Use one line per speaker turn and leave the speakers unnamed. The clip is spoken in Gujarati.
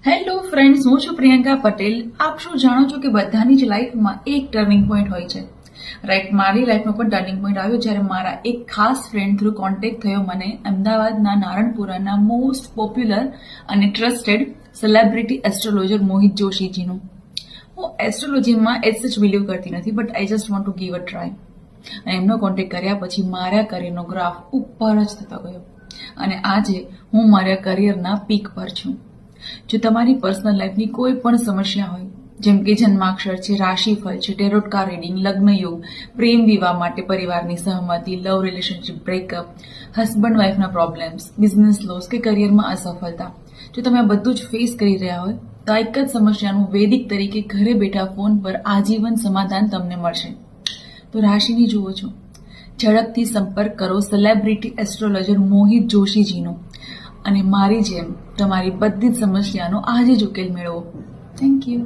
હેલો ફ્રેન્ડ્સ, હું છું પ્રિયંકા પટેલ. આપ શું જાણો છો કે બધાની જ લાઈફમાં એક ટર્નિંગ પોઈન્ટ હોય છે, રાઈટ? મારી લાઈફમાં પણ ટર્નિંગ પોઈન્ટ આવ્યો જ્યારે મારા એક ખાસ ફ્રેન્ડ થ્રુ કોન્ટેક્ટ થયો મને અમદાવાદના નારણપુરાના મોસ્ટ પોપ્યુલર અને ટ્રસ્ટેડ સેલિબ્રિટી એસ્ટ્રોલોજર મોહિત જોશીજીનું. હું એસ્ટ્રોલોજીમાં એજ સચ બિલીવ કરતી નથી, but I just want to give a try. અને એમનો કોન્ટેક્ટ કર્યા પછી મારા કરિયરનો ગ્રાફ ઉપર જ થતો ગયો અને આજે હું મારા કરિયરના પીક પર છું. જો તમારી પર્સનલ લાઈફની કોઈ પણ સમસ્યા હોય, જેમ કે જન્માક્ષર છે, રાશિફળ છે, ટેરોટ કાર્ડ રીડિંગ, લગ્ન યોગ, પ્રેમ વિવાહ માટે પરિવારની સહમતિ, લવ રિલેશનશિપ બ્રેકઅપ, હસબન્ડ વાઈફના પ્રોબ્લેમ્સ, બિઝનેસ લોસ કે કરિયરમાં અસફળતા, જો તમે આ બધું જ ફેસ કરી રહ્યા હોય તો આ એક જ સમસ્યાનું વૈદિક તરીકે ઘરે બેઠા ફોન પર આજીવન સમાધાન તમને મળશે. તો રાશિની જુઓ છો, ઝડપથી સંપર્ક કરો સેલિબ્રિટી એસ્ટ્રોલોજર મોહિત જોશીજીનો અને મારી જેમ તમારી બધી જ સમસ્યાનો આજે જ ઉકેલ મેળવો. Thank you.